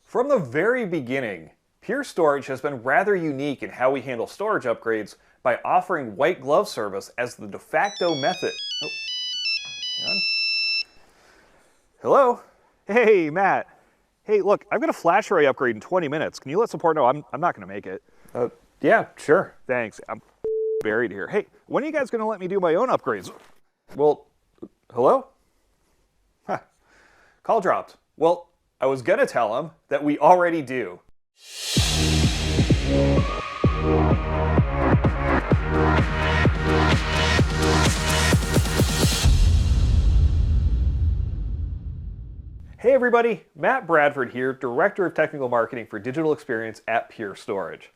From the very beginning, Pure Storage has been rather unique in how we handle storage upgrades by offering white glove service as the de facto method. Oh, hang on. Hello? Hey, Matt. Hey, look, I've got a FlashArray upgrade in 20 minutes. Can you let support know I'm not going to make it? Yeah, sure. Thanks. I'm buried here. Hey, when are you guys going to let me do my own upgrades? Well, hello? Huh. Call dropped. Well, I was gonna tell him that we already do. Hey everybody, Matt Bradford here, Director of Technical Marketing for Digital Experience at Pure Storage.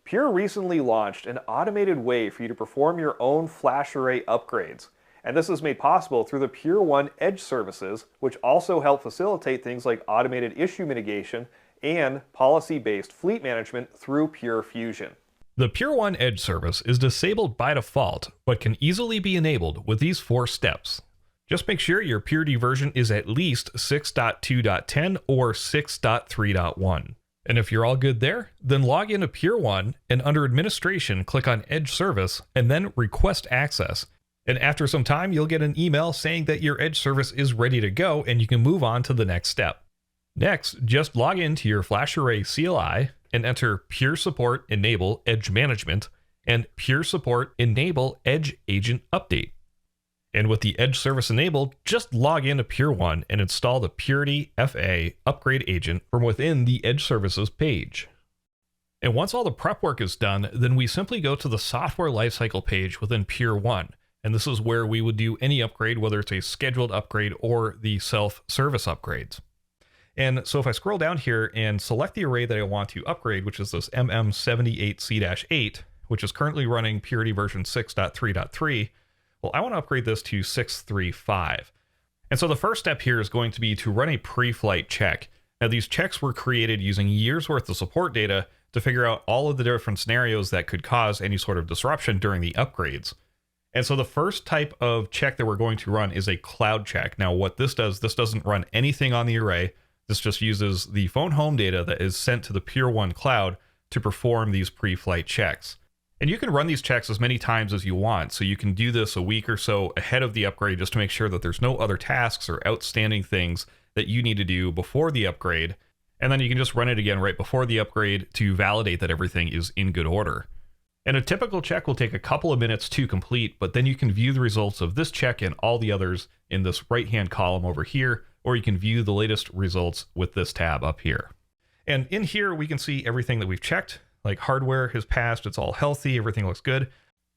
Pure recently launched an automated way for you to perform your own FlashArray upgrades. And this is made possible through the Pure One Edge services, which also help facilitate things like automated issue mitigation and policy-based fleet management through Pure Fusion. The Pure One Edge service is disabled by default, but can easily be enabled with these 4 steps. Just make sure your Purity version is at least 6.2.10 or 6.3.1. And if you're all good there, then log into Pure One and under Administration, click on Edge Service and then Request Access. And after some time, you'll get an email saying that your Edge service is ready to go and you can move on to the next step. Next, just log into your FlashArray CLI and enter Pure Support Enable Edge Management and Pure Support Enable Edge Agent Update. And with the Edge service enabled, just log into Pure One and install the Purity FA Upgrade Agent from within the Edge Services page. And once all the prep work is done, then we simply go to the Software Lifecycle page within Pure One. And this is where we would do any upgrade, whether it's a scheduled upgrade or the self-service upgrades. And so if I scroll down here and select the array that I want to upgrade, which is this MM78C-8, which is currently running Purity version 6.3.3, well, I want to upgrade this to 6.3.5. And so the first step here is going to be to run a pre-flight check. Now these checks were created using years worth of support data to figure out all of the different scenarios that could cause any sort of disruption during the upgrades. And so the first type of check that we're going to run is a cloud check. Now what this does, this doesn't run anything on the array. This just uses the phone home data that is sent to the Pure One cloud to perform these pre-flight checks. And you can run these checks as many times as you want. So you can do this a week or so ahead of the upgrade just to make sure that there's no other tasks or outstanding things that you need to do before the upgrade. And then you can just run it again right before the upgrade to validate that everything is in good order. And a typical check will take a couple of minutes to complete, but then you can view the results of this check and all the others in this right-hand column over here, or you can view the latest results with this tab up here. And in here, we can see everything that we've checked, like hardware has passed, it's all healthy, everything looks good.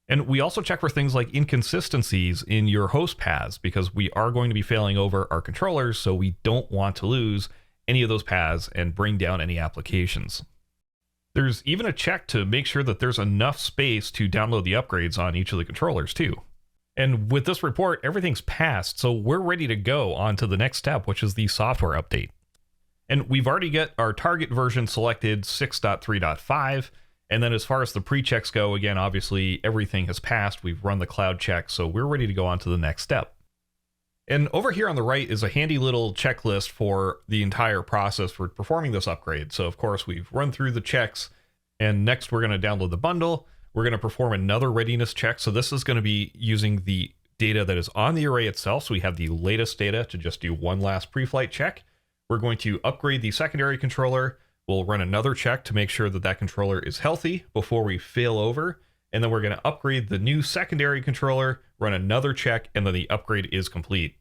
And we also check for things like inconsistencies in your host paths, because we are going to be failing over our controllers, so we don't want to lose any of those paths and bring down any applications. There's even a check to make sure that there's enough space to download the upgrades on each of the controllers too. And with this report, everything's passed, so we're ready to go on to the next step, which is the software update. And we've already got our target version selected, 6.3.5. And then as far as the pre-checks go, again, obviously everything has passed. We've run the cloud check, so we're ready to go on to the next step. And over here on the right is a handy little checklist for the entire process for performing this upgrade. So of course we've run through the checks, and next we're going to download the bundle. We're going to perform another readiness check. So this is going to be using the data that is on the array itself. So we have the latest data to just do one last pre-flight check. We're going to upgrade the secondary controller. We'll run another check to make sure that that controller is healthy before we fail over. And then we're going to upgrade the new secondary controller, run another check, and then the upgrade is complete.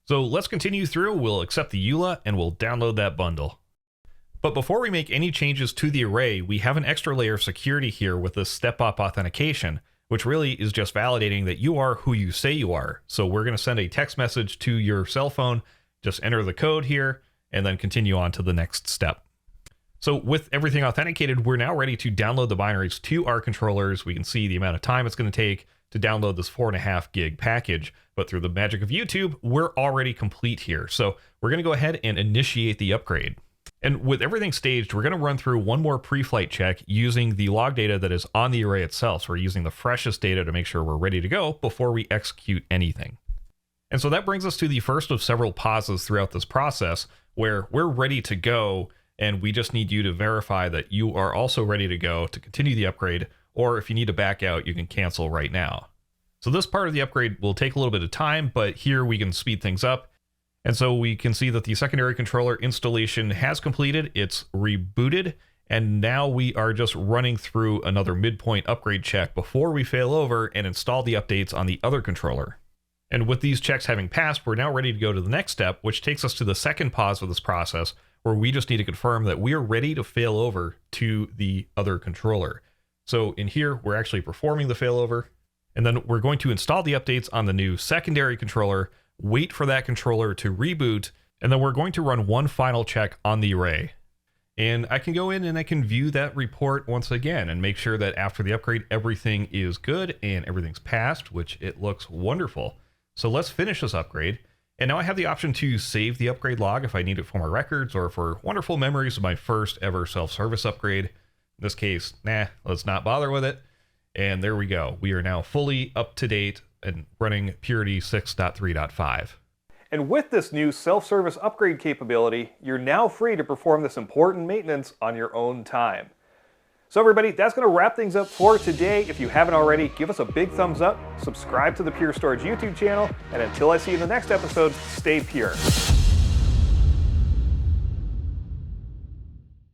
So let's continue through. We'll accept the EULA and we'll download that bundle. But before we make any changes to the array, we have an extra layer of security here with this step-up authentication, which really is just validating that you are who you say you are. So we're going to send a text message to your cell phone, just enter the code here, and then continue on to the next step. So with everything authenticated, we're now ready to download the binaries to our controllers. We can see the amount of time it's going to take to download this 4.5 gig package, but through the magic of YouTube, we're already complete here. So we're going to go ahead and initiate the upgrade. And with everything staged, we're going to run through one more pre-flight check using the log data that is on the array itself. So we're using the freshest data to make sure we're ready to go before we execute anything. And so that brings us to the first of several pauses throughout this process where we're ready to go and we just need you to verify that you are also ready to go to continue the upgrade, or if you need to back out, you can cancel right now. So this part of the upgrade will take a little bit of time, but here we can speed things up. And so we can see that the secondary controller installation has completed, it's rebooted, and now we are just running through another midpoint upgrade check before we fail over and install the updates on the other controller. And with these checks having passed, we're now ready to go to the next step, which takes us to the second pause of this process, where we just need to confirm that we are ready to fail over to the other controller. So in here, we're actually performing the failover, and then we're going to install the updates on the new secondary controller, wait for that controller to reboot, and then we're going to run one final check on the array. And I can go in and I can view that report once again and make sure that after the upgrade, everything is good and everything's passed, which it looks wonderful. So let's finish this upgrade. And now I have the option to save the upgrade log if I need it for my records or for wonderful memories of my first ever self-service upgrade. In this case, let's not bother with it. And there we go. We are now fully up to date and running Purity 6.3.5. And with this new self-service upgrade capability, you're now free to perform this important maintenance on your own time. So everybody, that's going to wrap things up for today. If you haven't already, give us a big thumbs up, subscribe to the Pure Storage YouTube channel, and until I see you in the next episode, stay pure.